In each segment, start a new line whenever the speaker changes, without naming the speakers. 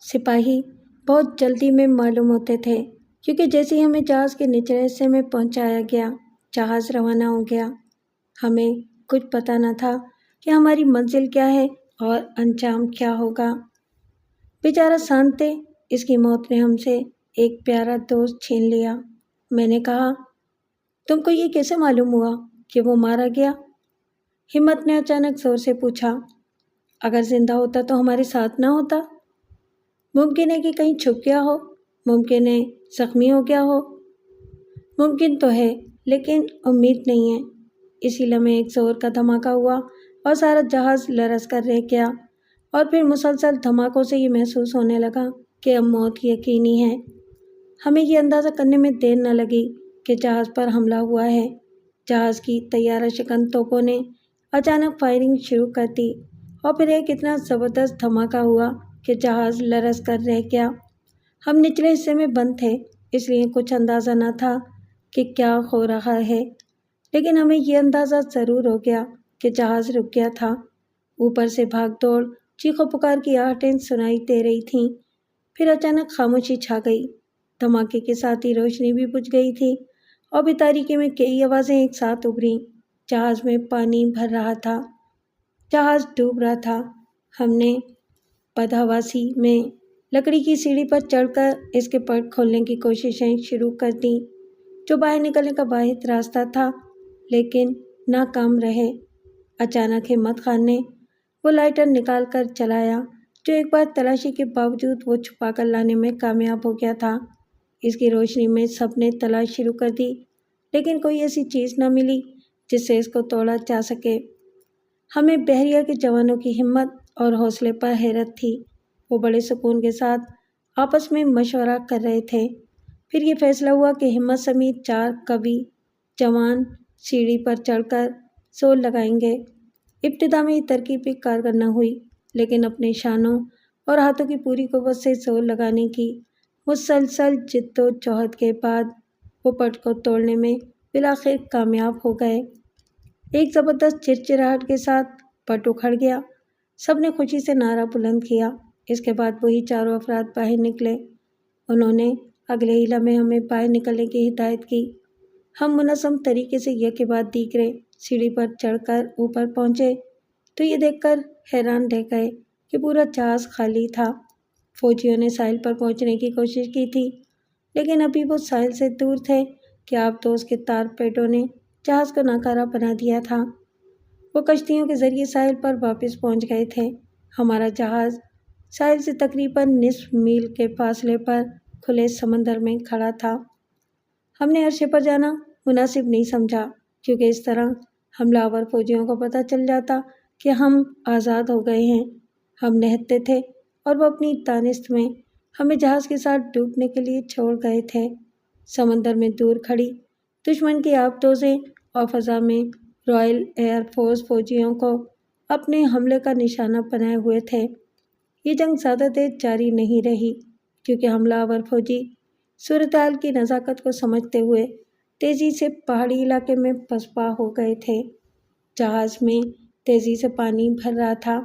سپاہی بہت جلدی میں معلوم ہوتے تھے، کیونکہ جیسے ہی ہمیں جہاز کے نچلے حصے میں پہنچایا گیا، جہاز روانہ ہو گیا۔ ہمیں کچھ پتہ نہ تھا کہ ہماری منزل کیا ہے اور انجام کیا ہوگا۔ بیچارہ سانتے، اس کی موت نے ہم سے ایک پیارا دوست چھین لیا۔ میں نے کہا، تم کو یہ کیسے معلوم ہوا کہ وہ مارا گیا؟ ہمت نے اچانک زور سے پوچھا۔ اگر زندہ ہوتا تو ہمارے ساتھ نہ ہوتا؟ ممکن ہے کہ کہیں چھپ گیا ہو، ممکن ہے زخمی ہو گیا ہو۔ ممکن تو ہے، لیکن امید نہیں ہے۔ اسی لمحے ایک زور کا دھماکہ ہوا اور سارا جہاز لرز کر رہ گیا، اور پھر مسلسل دھماکوں سے یہ محسوس ہونے لگا کہ اب موت یقینی ہے۔ ہمیں یہ اندازہ کرنے میں دیر نہ لگی کہ جہاز پر حملہ ہوا ہے۔ جہاز کی طیارہ شکن توپوں نے اچانک فائرنگ شروع کر دی، اور پھر ایک اتنا زبردست دھماکہ ہوا کہ جہاز لرز کر رہ گیا۔ ہم نچلے حصے میں بند تھے، اس لیے کچھ اندازہ نہ تھا کہ کیا ہو رہا ہے، لیکن ہمیں یہ اندازہ ضرور ہو گیا کہ جہاز رک گیا تھا۔ اوپر سے بھاگ دوڑ، چیخ و پکار کی آہٹیں سنائی دے رہی تھیں۔ پھر اچانک خاموشی چھا گئی۔ دھماکے کے ساتھ ہی روشنی بھی بجھ گئی تھی، اور بھی تاریکی میں کئی آوازیں ایک ساتھ ابھریں۔ جہاز میں پانی بھر رہا تھا، جہاز ڈوب رہا تھا۔ ہم نے بدحواسی میں لکڑی کی سیڑھی پر چڑھ کر اس کے پٹ کھولنے کی کوششیں شروع کر دیں، جو باہر نکلنے کا واحد راستہ تھا، لیکن ناکام رہے۔ اچانک ہمت خان نے وہ لائٹر نکال کر جلایا، جو ایک بار تلاشی کے باوجود وہ چھپا کر لانے میں کامیاب ہو گیا تھا۔ اس کی روشنی میں سب نے تلاش شروع کر دی، لیکن کوئی ایسی چیز نہ ملی جس سے اس کو توڑا جا سکے۔ ہمیں بحریہ کے جوانوں کی ہمت اور حوصلے پر حیرت تھی۔ وہ بڑے سکون کے ساتھ آپس میں مشورہ کر رہے تھے۔ پھر یہ فیصلہ ہوا کہ ہمت سمیت 4 قوی جوان سیڑھی پر چڑھ کر زور لگائیں گے۔ ابتدا میں یہ ترکیب بھی کارگر نہ ہوئی، لیکن اپنے شانوں اور ہاتھوں کی پوری قوت سے زور لگانے کی مسلسل جد و جہد کے بعد وہ پٹ کو توڑنے میں بالآخر کامیاب ہو گئے۔ ایک زبردست چرچراہٹ کے ساتھ پٹ اکھڑ گیا۔ سب نے خوشی سے نعرہ بلند کیا۔ اس کے بعد وہی 4 افراد باہر نکلے۔ انہوں نے اگلے ہی لمحے ہمیں باہر نکلنے کی ہدایت کی۔ ہم منظم طریقے سے یک کے بعد دیگرے سیڑھی پر چڑھ کر اوپر پہنچے تو یہ دیکھ کر حیران رہ گئے کہ پورا جہاز خالی تھا۔ فوجیوں نے ساحل پر پہنچنے کی کوشش کی تھی، لیکن ابھی وہ ساحل سے دور تھے کہ آبدوز کے تارپیڈو نے جہاز کو ناکارہ بنا دیا تھا۔ وہ کشتیوں کے ذریعے ساحل پر واپس پہنچ گئے تھے۔ ہمارا جہاز ساحل سے تقریباً نصف میل کے فاصلے پر کھلے سمندر میں کھڑا تھا۔ ہم نے عرصے پر جانا مناسب نہیں سمجھا، کیونکہ اس طرح حملہ آور فوجیوں کو پتہ چل جاتا کہ ہم آزاد ہو گئے ہیں۔ ہم نہتے تھے اور وہ اپنی دانست میں ہمیں جہاز کے ساتھ ڈوبنے کے لیے چھوڑ گئے تھے۔ سمندر میں دور کھڑی دشمن کی آبدوزیں اور فضا میں رائل ایئر فورس فوجیوں کو اپنے حملے کا نشانہ بنائے ہوئے تھے۔ یہ جنگ زیادہ دیر جاری نہیں رہی، کیونکہ حملہ آور فوجی صورتحال کی نزاکت کو سمجھتے ہوئے تیزی سے پہاڑی علاقے میں پسپا ہو گئے تھے۔ جہاز میں تیزی سے پانی بھر رہا تھا۔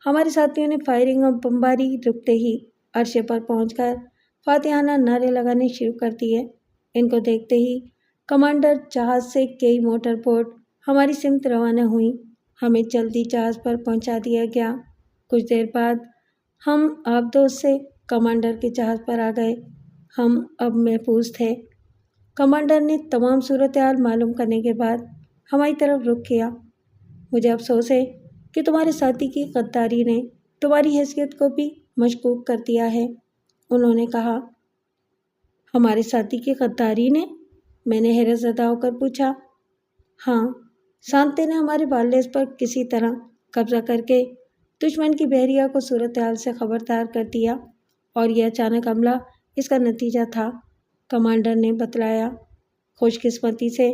ہمارے ساتھیوں نے فائرنگ اور بمباری رکتے ہی عرصے پر پہنچ کر فاتحانہ نعرے لگانے شروع کر دیے۔ ان کو دیکھتے ہی کمانڈر جہاز سے کئی موٹر بوٹ ہماری سمت روانہ ہوئیں۔ ہمیں جلدی جہاز پر پہنچا دیا گیا۔ کچھ دیر بعد ہم آبدوز سے کمانڈر کے جہاز پر آ گئے۔ ہم اب محفوظ تھے۔ کمانڈر نے تمام صورتحال معلوم کرنے کے بعد ہماری طرف رخ کیا۔ مجھے افسوس ہے کہ تمہارے ساتھی کی غداری نے تمہاری حیثیت کو بھی مشکوک کر دیا ہے، انہوں نے کہا۔ ہمارے ساتھی کی غداری نے؟ میں نے حیرت زدہ ہو کر پوچھا۔ ہاں، سانتے نے ہمارے والدیس پر کسی طرح قبضہ کر کے دشمن کی بحریہ کو صورتحال سے خبردار کر دیا، اور یہ اچانک حملہ اس کا نتیجہ تھا، کمانڈر نے بتلایا۔ خوش قسمتی سے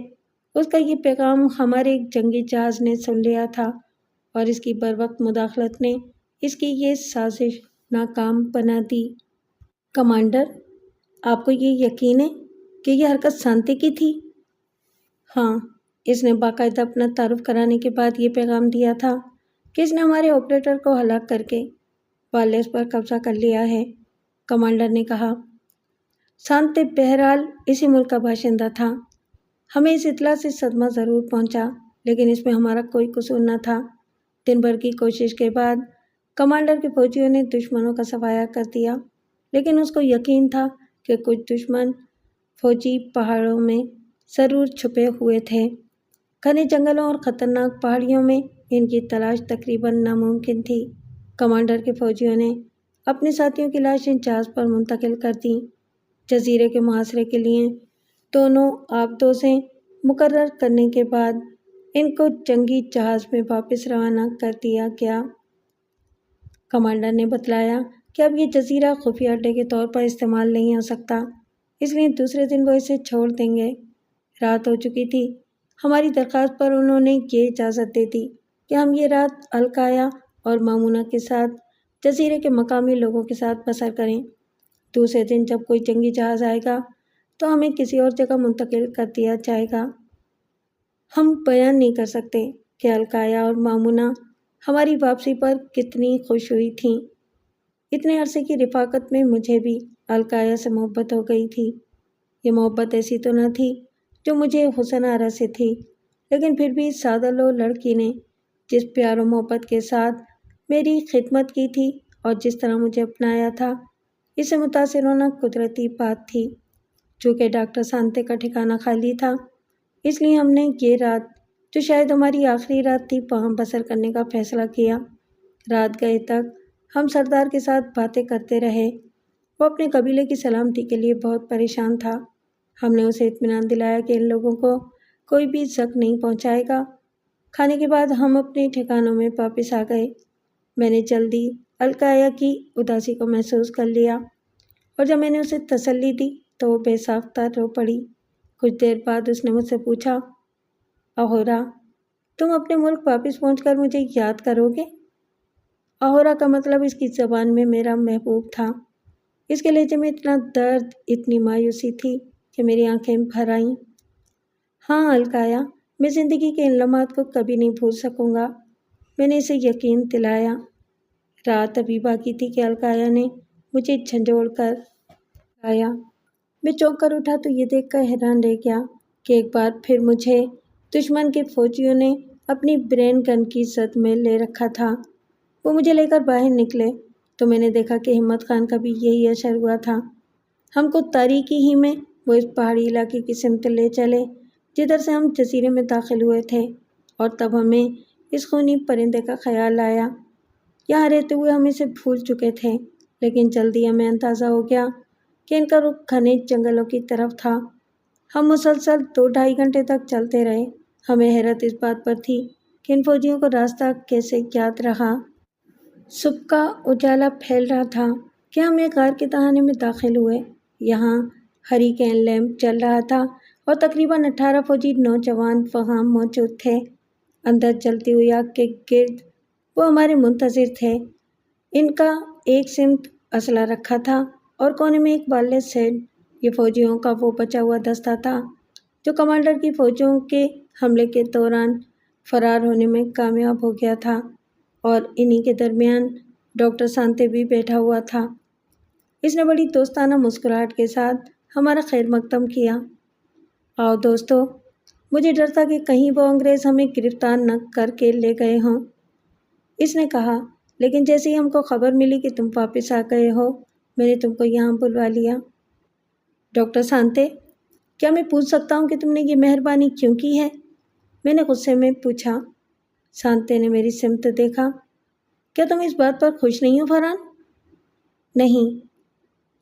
اس کا یہ پیغام ہمارے ایک جنگی جہاز نے سن لیا تھا، اور اس کی بروقت مداخلت نے اس کی یہ سازش ناکام بنا دی۔ کمانڈر، آپ کو یہ یقین ہے کہ یہ حرکت سانتے کی تھی؟ ہاں، اس نے باقاعدہ اپنا تعارف کرانے کے بعد یہ پیغام دیا تھا کہ اس نے ہمارے آپریٹر کو ہلاک کر کے پالیس پر قبضہ کر لیا ہے، کمانڈر نے کہا۔ سانتے بہرحال اسی ملک کا باشندہ تھا۔ ہمیں اس اطلاع سے صدمہ ضرور پہنچا، لیکن اس میں ہمارا کوئی قصور نہ تھا۔ دن بھر کی کوشش کے بعد کمانڈر کے فوجیوں نے دشمنوں کا صفایا کر دیا، لیکن اس کو یقین تھا کہ کچھ دشمن فوجی پہاڑوں میں ضرور چھپے ہوئے تھے۔ گھنے جنگلوں اور خطرناک پہاڑیوں میں ان کی تلاش تقریباً ناممکن تھی۔ کمانڈر کے فوجیوں نے اپنے ساتھیوں کی لاشیں جہاز پر منتقل کر دیں۔ جزیرے کے محاصرے کے لیے دونوں آبدوزیں مقرر کرنے کے بعد ان کو جنگی جہاز میں واپس روانہ کر دیا گیا۔ کمانڈر نے بتلایا کہ اب یہ جزیرہ خفیہ اڈے کے طور پر استعمال نہیں ہو سکتا، اس لیے دوسرے دن وہ اسے چھوڑ دیں گے۔ رات ہو چکی تھی۔ ہماری درخواست پر انہوں نے یہ اجازت دے دی کہ ہم یہ رات القایا اور مامونہ کے ساتھ جزیرے کے مقامی لوگوں کے ساتھ بسر کریں۔ دوسرے دن جب کوئی جنگی جہاز آئے گا تو ہمیں کسی اور جگہ منتقل کر دیا جائے گا۔ ہم بیان نہیں کر سکتے کہ القایا اور مامونہ ہماری واپسی پر کتنی خوش ہوئی تھیں۔ اتنے عرصے کی رفاقت میں مجھے بھی القایا سے محبت ہو گئی تھی۔ یہ محبت ایسی تو نہ تھی جو مجھے حسن آرا سے تھی، لیکن پھر بھی سادہ لو لڑکی نے جس پیار و محبت کے ساتھ میری خدمت کی تھی اور جس طرح مجھے اپنایا تھا، اس سے متاثر ہونا قدرتی بات تھی۔ چونکہ ڈاکٹر سانتے کا ٹھکانہ خالی تھا، اس لیے ہم نے یہ رات، جو شاید ہماری آخری رات تھی، وہاں بسر کرنے کا فیصلہ کیا۔ رات گئے تک ہم سردار کے ساتھ باتیں کرتے رہے۔ وہ اپنے قبیلے کی سلامتی کے لیے بہت پریشان تھا۔ ہم نے اسے اطمینان دلایا کہ ان لوگوں کو کوئی بھی زخم نہیں پہنچائے گا۔ کھانے کے بعد ہم اپنے ٹھکانوں میں واپس آ گئے۔ میں نے جلدی القایا کی اداسی کو محسوس کر لیا، اور جب میں نے اسے تسلی دی تو وہ بے ساختہ رو پڑی۔ کچھ دیر بعد اس نے مجھ سے پوچھا، اہورا، تم اپنے ملک واپس پہنچ کر مجھے یاد کرو گے؟ اہورا کا مطلب اس کی زبان میں میرا محبوب تھا۔ اس کے لہجے میں اتنا درد، اتنی مایوسی تھی کہ میری آنکھیں بھر آئیں۔ ہاں القایا، میں زندگی کے ان لمحات کو کبھی نہیں بھول سکوں گا، میں نے اسے یقین دلایا۔ رات ابھی باقی تھی کہ القایا نے مجھے جھنجھوڑ کر آیا۔ میں چونک کر اٹھا تو یہ دیکھ کر حیران رہ گیا کہ ایک بار پھر مجھے دشمن کے فوجیوں نے اپنی برین گن کی زد میں لے رکھا تھا۔ وہ مجھے لے کر باہر نکلے تو میں نے دیکھا کہ ہمت خان کا بھی یہی اشر ہوا تھا۔ ہم کو تاریکی ہی میں وہ اس پہاڑی علاقے کی سمت لے چلے جدھر سے ہم جزیرے میں داخل ہوئے تھے، اور تب ہمیں اس خونی پرندے کا خیال آیا۔ یہاں رہتے ہوئے ہم اسے بھول چکے تھے، لیکن جلدی ہمیں اندازہ ہو گیا کہ ان کا رخ گھنے جنگلوں کی طرف تھا۔ ہم مسلسل 2-2.5 گھنٹے تک چلتے رہے۔ ہمیں حیرت اس بات پر تھی کہ ان فوجیوں کو راستہ کیسے یاد رہا۔ صبح کا اجالا پھیل رہا تھا کہ ہم ایک غار کے تہانے میں داخل ہوئے۔ یہاں ہریکین لیمپ جل رہا تھا اور تقریباً 18 فوجی نوجوان وہاں موجود تھے۔ اندر جلتی ہوئی آگ کے گرد وہ ہمارے منتظر تھے۔ ان کا ایک سمت اسلحہ رکھا تھا اور کونے میں ایک وائرلیس سیٹ۔ یہ فوجیوں کا وہ بچا ہوا دستہ تھا جو کمانڈر کی فوجوں کے حملے کے دوران فرار ہونے میں کامیاب ہو گیا تھا، اور انہی کے درمیان ڈاکٹر سانتے بھی بیٹھا ہوا تھا۔ اس نے بڑی دوستانہ مسکراہٹ کے ساتھ ہمارا خیر مقدم کیا۔ آؤ دوستو، مجھے ڈر تھا کہ کہیں وہ انگریز ہمیں گرفتار نہ کر کے لے گئے ہوں، اس نے کہا، لیکن جیسے ہی ہم کو خبر ملی کہ تم واپس آ گئے ہو، میں نے تم کو یہاں بلوا لیا۔ ڈاکٹر سانتے، کیا میں پوچھ سکتا ہوں کہ تم نے یہ مہربانی کیوں کی ہے؟ میں نے غصے میں پوچھا۔ سانتے نے میری سمت دیکھا۔ کیا تم اس بات پر خوش نہیں ہو فرحان؟ نہیں،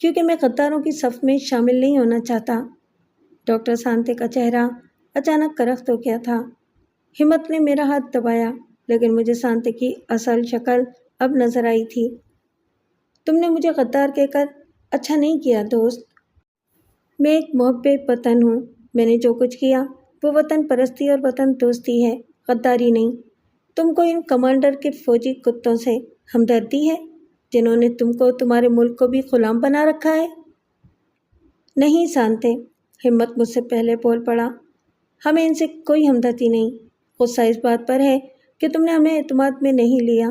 کیونکہ میں غداروں کی صف میں شامل نہیں ہونا چاہتا۔ ڈاکٹر سانتے کا چہرہ اچانک کرخت ہو گیا تھا۔ ہمت نے میرا ہاتھ دبایا، لیکن مجھے سانتے کی اصل شکل اب نظر آئی تھی۔ تم نے مجھے غدار کہہ کر اچھا نہیں کیا دوست۔ میں ایک محب وطن ہوں۔ میں نے جو کچھ کیا وہ وطن پرستی اور وطن دوستی ہے، غداری نہیں۔ تم کو ان کمانڈر کے فوجی کتوں سے ہمدردی ہے جنہوں نے تم کو، تمہارے ملک کو بھی غلام بنا رکھا ہے؟ نہیں سانتے، ہمت مجھ سے پہلے بول پڑا، ہمیں ان سے کوئی ہمدردی نہیں۔ غصہ اس بات پر ہے کہ تم نے ہمیں اعتماد میں نہیں لیا۔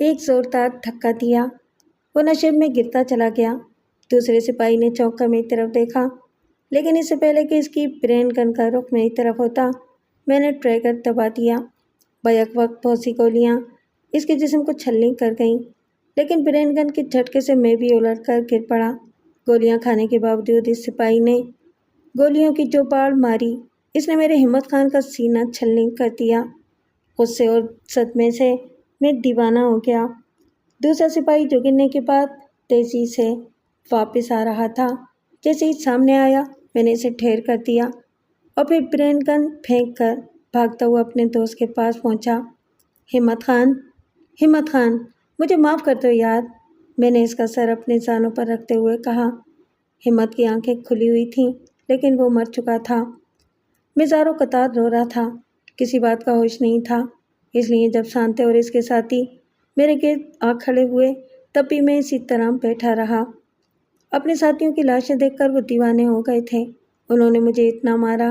ایک زوردار دھکا دیا، وہ نشے میں گرتا چلا گیا۔ دوسرے سپاہی نے چونک کر میری طرف دیکھا، لیکن اس سے پہلے کہ اس کی برین گن کا رخ میری طرف ہوتا، میں نے ٹریگر دبا دیا۔ بیک وقت بہت سی گولیاں اس کے جسم کو چھلنی کر گئیں، لیکن برین گن کے جھٹکے سے میں بھی الٹ کر گر پڑا۔ گولیاں کھانے کے باوجود اس سپاہی نے گولیوں کی جو باڑ ماری، اس نے میرے ہمت خان کا سینہ چھلنی کر دیا۔ غصے اور صدمے سے میں دیوانہ ہو گیا۔ دوسرا سپاہی جو گرنے کے بعد تیزی سے واپس آ رہا تھا، جیسے ہی سامنے آیا میں نے اسے ڈھیر کر دیا اور پھر برین گن پھینک کر بھاگتا ہوا اپنے دوست کے پاس پہنچا۔ ہمت خان، ہمت خان، مجھے معاف کر دو یار، میں نے اس کا سر اپنے زانوں پر رکھتے ہوئے کہا۔ ہمت کی آنکھیں کھلی ہوئی تھیں، لیکن وہ مر چکا تھا۔ میں زاروں قطار رو رہا تھا، کسی بات کا ہوش نہیں تھا، اس لیے جب سانتے اور اس کے ساتھی میرے گرد آ کھڑے ہوئے تب بھی میں اسی طرح بیٹھا رہا۔ اپنے ساتھیوں کی لاشیں دیکھ کر وہ دیوانے ہو گئے تھے۔ انہوں نے مجھے اتنا مارا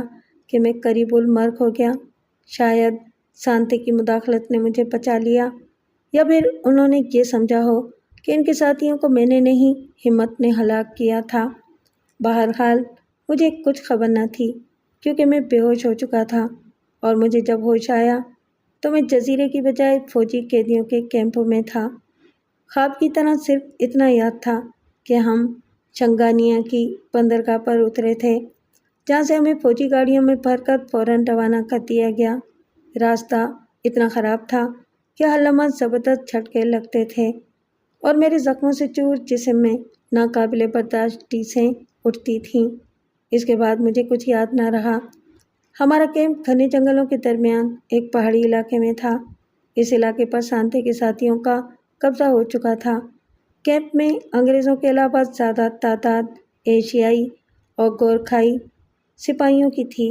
کہ میں قریب المرگ ہو گیا۔ شاید سانتے کی مداخلت نے مجھے بچا لیا، یا پھر انہوں نے یہ سمجھا ہو کہ ان کے ساتھیوں کو میں نے نہیں، ہمت نے ہلاک کیا تھا۔ بہرحال مجھے کچھ خبر نہ تھی، کیونکہ میں بے ہوش ہو چکا تھا، اور مجھے جب ہوش آیا تو میں جزیرے کی بجائے فوجی قیدیوں کے کیمپوں میں تھا۔ خواب کی طرح صرف اتنا یاد تھا کہ ہم شنگانیا کی بندرگاہ پر اترے تھے، جہاں سے ہمیں فوجی گاڑیوں میں بھر کر فوراً روانہ کر دیا گیا۔ راستہ اتنا خراب تھا کہ ہر لمحہ زبردست جھٹکے لگتے تھے، اور میرے زخموں سے چور جسم میں ناقابل برداشت ٹیسیں اٹھتی تھیں۔ اس کے بعد مجھے کچھ یاد نہ رہا۔ ہمارا کیمپ گھنے جنگلوں کے درمیان ایک پہاڑی علاقے میں تھا۔ اس علاقے پر سانتے کے ساتھیوں کا قبضہ ہو چکا تھا۔ کیمپ میں انگریزوں کے علاوہ زیادہ تعداد ایشیائی اور گورکھائی سپاہیوں کی تھی۔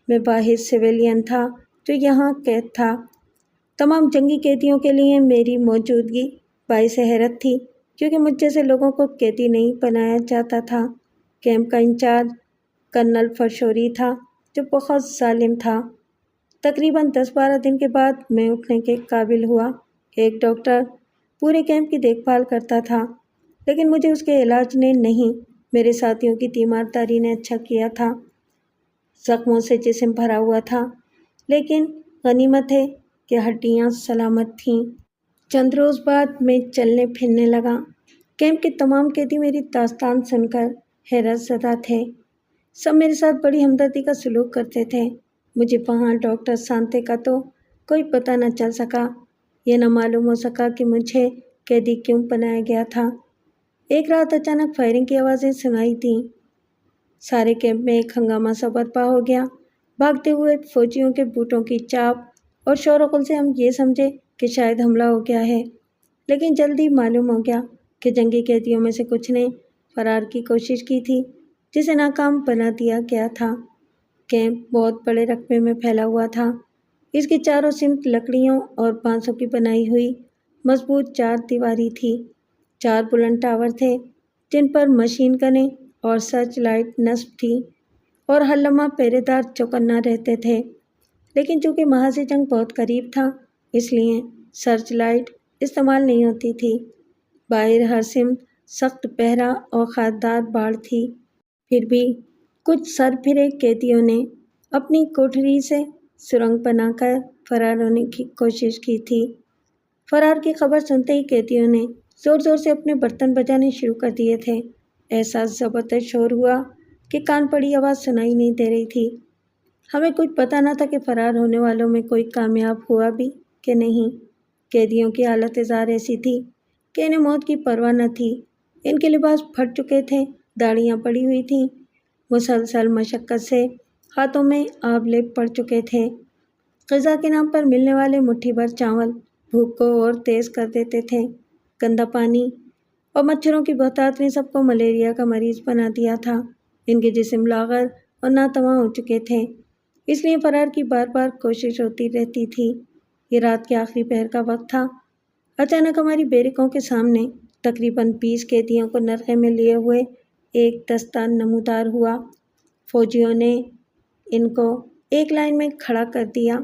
میں واحد سویلین تھا جو یہاں قید تھا۔ تمام جنگی قیدیوں کے لیے میری موجودگی باعث حیرت تھی، کیونکہ مجھ جیسے لوگوں کو قیدی نہیں بنایا جاتا تھا۔ کیمپ کا انچارج کرنل فرشوری تھا، جو بہت ظالم تھا۔ تقریباً 10-12 دن کے بعد میں اٹھنے کے قابل ہوا۔ ایک ڈاکٹر پورے کیمپ کی دیکھ بھال کرتا تھا، لیکن مجھے اس کے علاج نے نہیں، میرے ساتھیوں کی تیمارداری نے اچھا کیا تھا۔ زخموں سے جسم بھرا ہوا تھا، لیکن غنیمت ہے کہ ہڈیاں سلامت تھیں۔ چند روز بعد میں چلنے پھرنے لگا۔ کیمپ کے تمام قیدی میری داستان سن کر حیرت زدہ تھے۔ سب میرے ساتھ بڑی ہمدردی کا سلوک کرتے تھے۔ مجھے وہاں ڈاکٹر سانتے کا تو کوئی پتہ نہ چل سکا، یہ نہ معلوم ہو سکا کہ مجھے قیدی کیوں بنایا گیا تھا۔ ایک رات اچانک فائرنگ کی آوازیں سنائی دیں۔ سارے کیمپ میں ایک ہنگامہ سا برپا ہو گیا۔ بھاگتے ہوئے فوجیوں کے بوٹوں کی چاپ اور شور و غل سے ہم یہ سمجھے کہ شاید حملہ ہو گیا ہے، لیکن جلدی معلوم ہو گیا کہ جنگی قیدیوں میں سے کچھ نے فرار کی کوشش کی تھی، جسے ناکام بنا دیا گیا تھا۔ کیمپ بہت بڑے رقبے میں پھیلا ہوا تھا۔ اس کی چاروں سمت لکڑیوں اور بانسوں کی بنائی ہوئی مضبوط 4 دیواری تھی۔ 4 بلند ٹاور تھے، جن پر مشین گنیں اور سرچ لائٹ نصب تھی، اور ہر لمحہ پہرے دار چوکنا رہتے تھے۔ لیکن چونکہ محاذ جنگ بہت قریب تھا، اس لیے سرچ لائٹ استعمال نہیں ہوتی تھی۔ باہر ہر سمت سخت پہرا اور خاردار باڑ تھی۔ پھر بھی کچھ سر پھرے قیدیوں نے اپنی کوٹھری سے سرنگ بنا کر فرار ہونے کی کوشش کی تھی۔ فرار کی خبر سنتے ہی قیدیوں نے زور زور سے اپنے برتن بجانے شروع کر دیے تھے۔ ایسا زبردست شور ہوا کہ کان پڑی آواز سنائی نہیں دے رہی تھی۔ ہمیں کچھ پتہ نہ تھا کہ فرار ہونے والوں میں کوئی کامیاب ہوا بھی کہ نہیں۔ قیدیوں کی حالت زار ایسی تھی کہ انہیں موت کی پرواہ نہ تھی۔ ان کے لباس پھٹ چکے تھے، داڑھیاں پڑی ہوئی تھیں، مسلسل مشقت سے ہاتھوں میں آبلے پڑ چکے تھے۔ غذا کے نام پر ملنے والے مٹھی بھر چاول بھوک کو اور تیز کر دیتے تھے۔ گندا پانی اور مچھروں کی بہتات نے سب کو ملیریا کا مریض بنا دیا تھا۔ ان کے جسم لاغر اور ناتواں ہو چکے تھے، اس لیے فرار کی بار بار کوشش ہوتی رہتی تھی۔ یہ رات کے آخری پہر کا وقت تھا۔ اچانک ہماری بیرکوں کے سامنے تقریباً 20 قیدیوں کو نرغے میں لیے ہوئے ایک دستہ نمودار ہوا۔ فوجیوں نے ان کو ایک لائن میں کھڑا کر دیا۔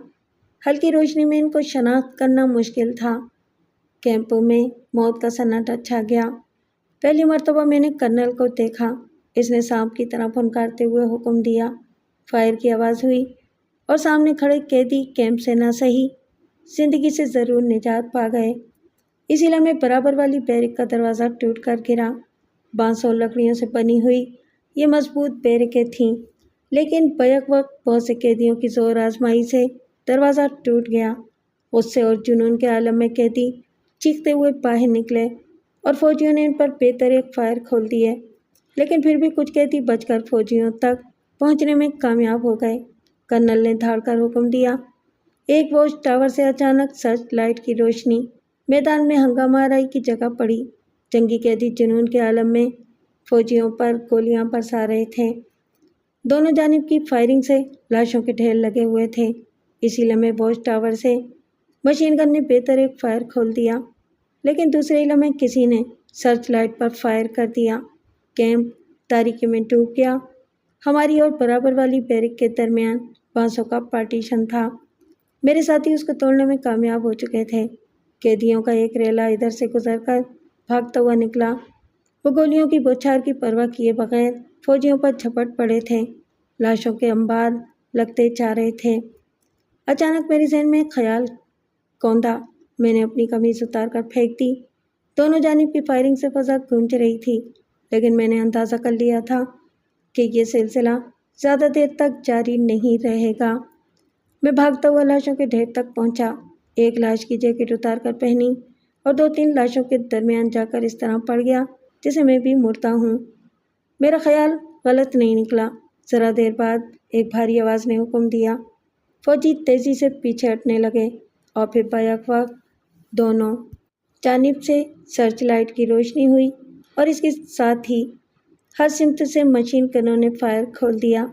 ہلکی روشنی میں ان کو شناخت کرنا مشکل تھا۔ کیمپوں میں موت کا سناٹا چھا گیا۔ پہلی مرتبہ میں نے کرنل کو دیکھا۔ اس نے سانپ کی طرح پھنکارتے ہوئے حکم دیا۔ فائر کی آواز ہوئی اور سامنے کھڑے قیدی کیمپ سے نہ سہی زندگی سے ضرور نجات پا گئے۔ اسی لمحے برابر والی بیرک کا دروازہ ٹوٹ کر گرا۔ بانسوں اور لکڑیوں سے بنی ہوئی یہ مضبوط بیرکیں تھیں، لیکن بیک وقت بہت سے قیدیوں کی زور آزمائی سے دروازہ ٹوٹ گیا۔ غصے اور جنون کے عالم میں قیدی چیختے ہوئے باہر نکلے اور فوجیوں نے ان پر بے طریق فائر کھول دیے، لیکن پھر بھی کچھ قیدی بچ کر فوجیوں تک پہنچنے میں کامیاب ہو گئے۔ کرنل نے دھاڑ کر حکم دیا۔ ایک واچ ٹاور سے اچانک سرچ لائٹ کی روشنی میدان میں ہنگامہ آرائی کی جگہ پڑی۔ جنگی قیدی جنون کے عالم میں فوجیوں پر گولیاں برسا رہے تھے۔ دونوں جانب کی فائرنگ سے لاشوں کے ڈھیر لگے ہوئے تھے۔ اسی لمحے واچ ٹاور سے مشین گن نے بے طریق فائر کھول دیا، لیکن دوسرے ہی لمحے کسی نے سرچ لائٹ پر فائر کر دیا۔ کیمپ تاریکی میں ڈوب گیا۔ ہماری اور برابر والی بیرک کے درمیان بانسوں کا پارٹیشن تھا۔ میرے ساتھی اس کو توڑنے میں کامیاب ہو چکے تھے۔ قیدیوں کا ایک ریلا ادھر سے گزر کر بھاگتا ہوا نکلا۔ وہ گولیوں کی بوچھار کی پرواہ کیے بغیر فوجیوں پر جھپٹ پڑے تھے۔ لاشوں کے انبار لگتے جا رہے تھے۔ اچانک میرے ذہن میں ایک خیال کوندا۔ میں نے اپنی قمیض اتار کر پھینک دی۔ دونوں جانب کی فائرنگ سے فضا گونج رہی تھی، لیکن میں نے اندازہ کر لیا تھا کہ یہ سلسلہ زیادہ دیر تک جاری نہیں رہے گا۔ میں بھاگتا ہوا لاشوں کے ڈھیر تک پہنچا، ایک لاش کی جیکٹ اتار کر پہنی اور 2-3 لاشوں کے درمیان جا کر اس طرح پڑ گیا جیسے میں بھی مردہ ہوں۔ میرا خیال غلط نہیں نکلا۔ ذرا دیر بعد ایک بھاری آواز نے حکم دیا۔ فوجی تیزی سے پیچھے ہٹنے لگے اور پھر بیک وقت دونوں جانب سے سرچ لائٹ کی روشنی ہوئی اور اس کے ساتھ ہی ہر سمت سے مشین گنوں نے فائر کھول دیا۔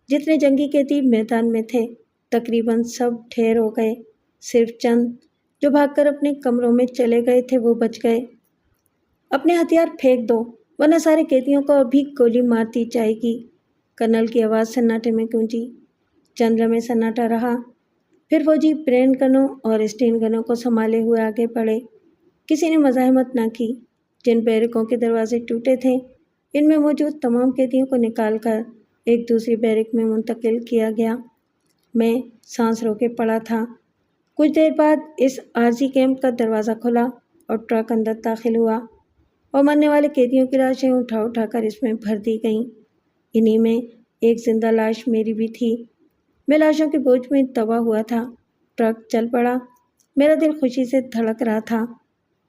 جتنے جنگی قیدی میدان میں تھے تقریباً سب ڈھیر ہو گئے۔ صرف چند جو بھاگ کر اپنے کمروں میں چلے گئے تھے وہ بچ گئے۔ اپنے ہتھیار پھینک دو ورنہ سارے قیدیوں کو ابھی گولی مار دی جائے گی۔ کرنل کی آواز سناٹے میں گونجی۔ چند لمحے سناٹا رہا، پھر فوجی برین گنوں اور اسٹین گنوں کو سنبھالے ہوئے آگے بڑھے۔ کسی نے مزاحمت نہ کی۔ جن بیرکوں کے دروازے ٹوٹے تھے ان میں موجود تمام قیدیوں کو نکال کر ایک دوسری بیرک میں منتقل کیا گیا۔ میں سانس روکے پڑا تھا۔ کچھ دیر بعد اس عارضی کیمپ کا دروازہ کھلا اور ٹرک اندر داخل ہوا اور مرنے والے قیدیوں کی لاشیں اٹھا اٹھا کر اس میں بھر دی گئیں۔ انہی میں ایک زندہ لاش میری بھی تھی۔ میں لاشوں کے بوجھ میں دبا ہوا تھا۔ ٹرک چل پڑا۔ میرا دل خوشی سے دھڑک رہا تھا۔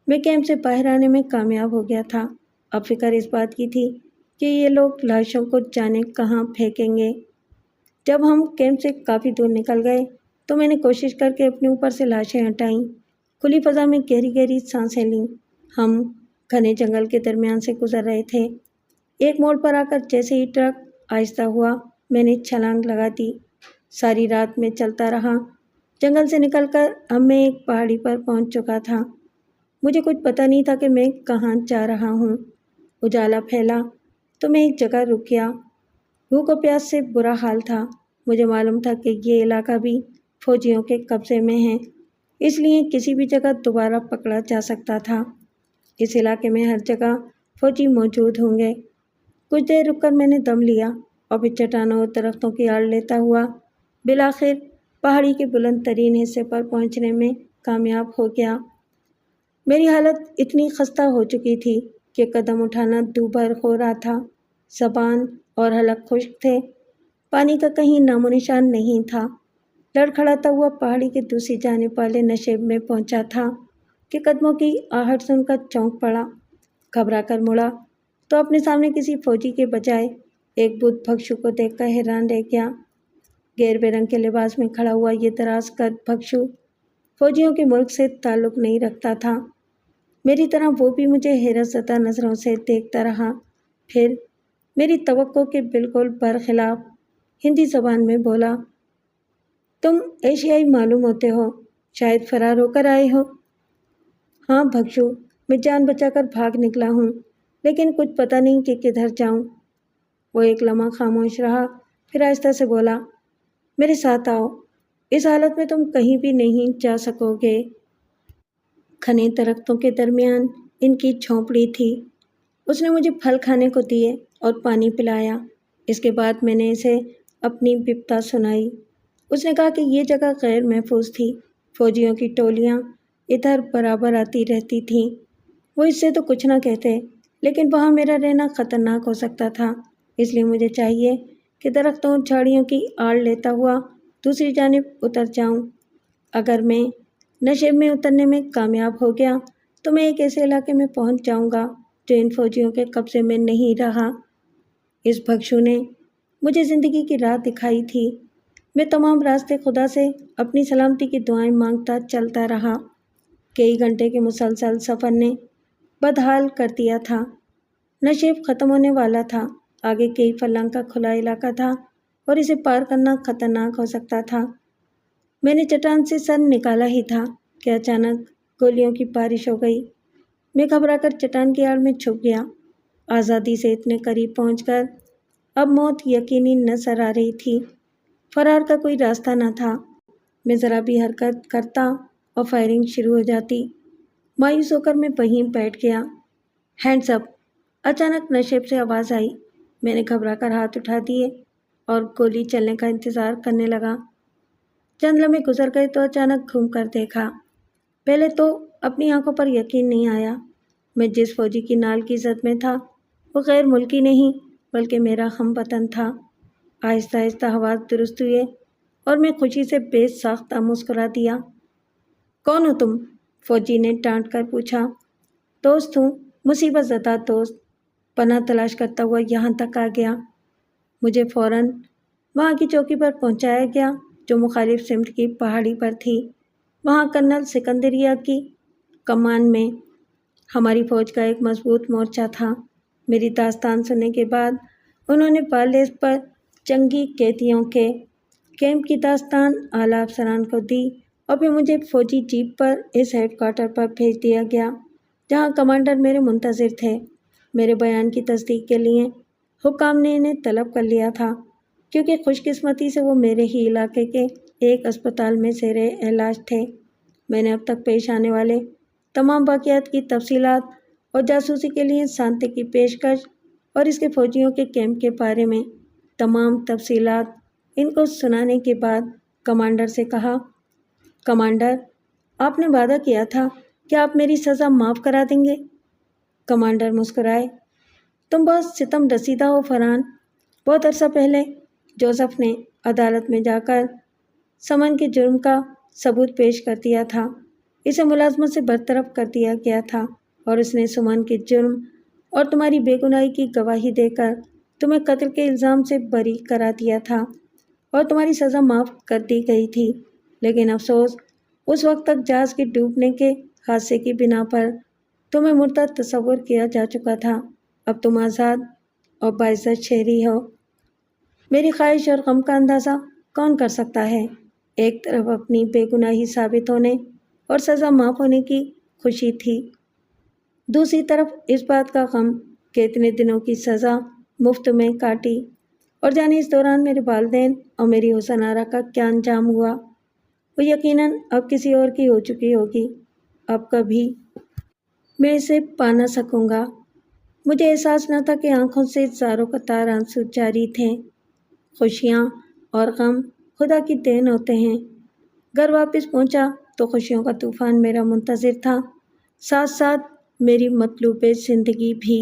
میں کیمپ سے باہر آنے میں کامیاب ہو گیا تھا۔ اب فکر اس بات کی تھی کہ یہ لوگ لاشوں کو جانے کہاں پھینکیں گے۔ جب ہم کیمپ سے کافی دور نکل گئے تو میں نے کوشش کر کے اپنے اوپر سے لاشیں ہٹائیں۔ کھلی فضا میں گہری گہری سانسیں لیں۔ ہم گھنے جنگل کے درمیان سے گزر رہے تھے۔ ایک موڑ پر آ کر جیسے ہی ٹرک آہستہ ہوا میں نے چھلانگ لگا دی۔ ساری رات میں چلتا رہا۔ جنگل سے نکل کر اب میں ایک پہاڑی پر پہنچ چکا تھا۔ مجھے کچھ پتہ نہیں تھا کہ میں کہاں جا رہا ہوں۔ اجالا پھیلا تو میں ایک جگہ رک گیا۔ بھوک و پیاس سے برا حال تھا۔ مجھے معلوم تھا کہ یہ علاقہ بھی فوجیوں کے قبضے میں ہے، اس لیے کسی بھی جگہ دوبارہ پکڑا جا سکتا تھا۔ اس علاقے میں ہر جگہ فوجی موجود ہوں گے۔ کچھ دیر رک کر میں نے دم لیا اور پھر چٹانوں اور درختوں کی آڑ لیتا ہوا بالآخر پہاڑی کے بلند ترین حصے پر پہنچنے میں کامیاب ہو گیا۔ میری حالت اتنی خستہ ہو چکی تھی کہ قدم اٹھانا دوبھر ہو رہا تھا۔ زبان اور حلق خشک تھے۔ پانی کا کہیں نام و نشان نہیں تھا۔ لڑکھڑاتا ہوا پہاڑی کے دوسری جانب والے نشیب میں پہنچا تھا کہ قدموں کی آہٹ سن کر چونک پڑا۔ گھبرا کر مڑا تو اپنے سامنے کسی فوجی کے بجائے ایک بدھ بھکشو کو دیکھ کر حیران رہ گیا۔ گیرے رنگ کے لباس میں کھڑا ہوا یہ دراز قد بھکشو فوجیوں کے ملک سے تعلق نہیں رکھتا تھا۔ میری طرح وہ بھی مجھے حیرت زدہ نظروں سے دیکھتا رہا۔ پھر میری توقع کے بالکل برخلاف ہندی زبان میں بولا، تم ایشیائی معلوم ہوتے ہو، شاید فرار ہو کر آئے ہو۔ ہاں بھکشو، میں جان بچا کر بھاگ نکلا ہوں، لیکن کچھ پتہ نہیں کہ کدھر جاؤں۔ وہ ایک لمحہ خاموش رہا، پھر آہستہ سے بولا، میرے ساتھ آؤ، اس حالت میں تم کہیں بھی نہیں جا سکو گے۔ گھنے درختوں کے درمیان ان کی جھونپڑی تھی۔ اس نے مجھے پھل کھانے کو دیے اور پانی پلایا۔ اس کے بعد میں نے اسے اپنی بپتا سنائی۔ اس نے کہا کہ یہ جگہ غیر محفوظ تھی، فوجیوں کی ٹولیاں ادھر برابر آتی رہتی تھیں۔ وہ اس سے تو کچھ نہ کہتے، لیکن وہاں میرا رہنا خطرناک ہو سکتا تھا، اس لیے مجھے چاہیے کہ درختوں اور جھاڑیوں کی آڑ لیتا ہوا دوسری جانب اتر جاؤں۔ اگر میں نشیب میں اترنے میں کامیاب ہو گیا تو میں ایک ایسے علاقے میں پہنچ جاؤں گا جو ان فوجیوں کے قبضے میں نہیں رہا۔ اس بھکشو نے مجھے زندگی کی راہ دکھائی تھی۔ میں تمام راستے خدا سے اپنی سلامتی کی دعائیں مانگتا چلتا رہا۔ کئی گھنٹے کے مسلسل سفر نے بدحال کر دیا تھا۔ نشیب ختم ہونے والا تھا، آگے کئی فلنگ کا کھلا علاقہ تھا اور اسے پار کرنا خطرناک ہو سکتا تھا۔ میں نے چٹان سے سر نکالا ہی تھا کہ اچانک گولیوں کی بارش ہو گئی۔ میں گھبرا کر چٹان کی آڑ میں چھپ گیا۔ آزادی سے اتنے قریب پہنچ کر اب موت یقینی نظر آ رہی تھی۔ فرار کا کوئی راستہ نہ تھا۔ میں ذرا بھی حرکت کرتا اور فائرنگ شروع ہو جاتی۔ مایوس ہو کر میں وہیں بیٹھ گیا۔ ہینڈز اپ! اچانک نشیب سے آواز آئی۔ میں نے گھبرا کر ہاتھ اٹھا دیے اور گولی چلنے کا انتظار کرنے لگا۔ چند لمحے گزر گئے تو اچانک گھوم کر دیکھا۔ پہلے تو اپنی آنکھوں پر یقین نہیں آیا۔ میں جس فوجی کی نال کی زد میں تھا وہ غیر ملکی نہیں بلکہ میرا ہم وطن تھا۔ آہستہ آہستہ حواس درست ہوئے اور میں خوشی سے بے ساختہ مسکرا دیا۔ کون ہو تم؟ فوجی نے ڈانٹ کر پوچھا۔ دوست ہوں، مصیبت زدہ دوست، پناہ تلاش کرتا ہوا یہاں تک آ گیا۔ مجھے فوراً وہاں کی چوکی پر پہنچایا گیا جو مخالف سمت کی پہاڑی پر تھی۔ وہاں کرنل سکندریہ کی کمان میں ہماری فوج کا ایک مضبوط مورچہ تھا۔ میری داستان سننے کے بعد انہوں نے پارلیز پر جنگی قیدیوں کے کیمپ کی داستان اعلیٰ افسران کو دی اور پھر مجھے فوجی جیپ پر اس ہیڈ کوارٹر پر بھیج دیا گیا جہاں کمانڈر میرے منتظر تھے۔ میرے بیان کی تصدیق کے لیے حکام نے انہیں طلب کر لیا تھا کیونکہ خوش قسمتی سے وہ میرے ہی علاقے کے ایک اسپتال میں زیر علاج تھے۔ میں نے اب تک پیش آنے والے تمام واقعات کی تفصیلات اور جاسوسی کے لیے سانتے کی پیشکش اور اس کے فوجیوں کے کیمپ کے بارے میں تمام تفصیلات ان کو سنانے کے بعد کمانڈر سے کہا، کمانڈر، آپ نے وعدہ کیا تھا کہ آپ میری سزا معاف کرا دیں گے۔ کمانڈر مسکرائے۔ تم بہت ستم رسیدہ ہو فرحان۔ بہت عرصہ پہلے جوزف نے عدالت میں جا کر سمن کے جرم کا ثبوت پیش کر دیا تھا۔ اسے ملازمت سے برطرف کر دیا گیا تھا اور اس نے سمن کے جرم اور تمہاری بے گناہی کی گواہی دے کر تمہیں قتل کے الزام سے بری کرا دیا تھا اور تمہاری سزا معاف کر دی گئی تھی۔ لیکن افسوس، اس وقت تک جہاز کے ڈوبنے کے حادثے کی بنا پر تمہیں مرتد تصور کیا جا چکا تھا۔ اب تم آزاد اور باعزت شہری ہو۔ میری خواہش اور غم کا اندازہ کون کر سکتا ہے؟ ایک طرف اپنی بے گناہی ثابت ہونے اور سزا معاف ہونے کی خوشی تھی، دوسری طرف اس بات کا غم کہ اتنے دنوں کی سزا مفت میں کاٹی اور جانے اس دوران میرے والدین اور میری حسن آرا کا کیا انجام ہوا۔ وہ یقیناً اب کسی اور کی ہو چکی ہوگی۔ اب کبھی میں اسے پا نہ سکوں گا۔ مجھے احساس نہ تھا کہ آنکھوں سے زاروں قطار آنسو جاری تھے۔ خوشیاں اور غم خدا کی دین ہوتے ہیں۔ گھر واپس پہنچا تو خوشیوں کا طوفان میرا منتظر تھا، ساتھ ساتھ میری مطلوب زندگی بھی۔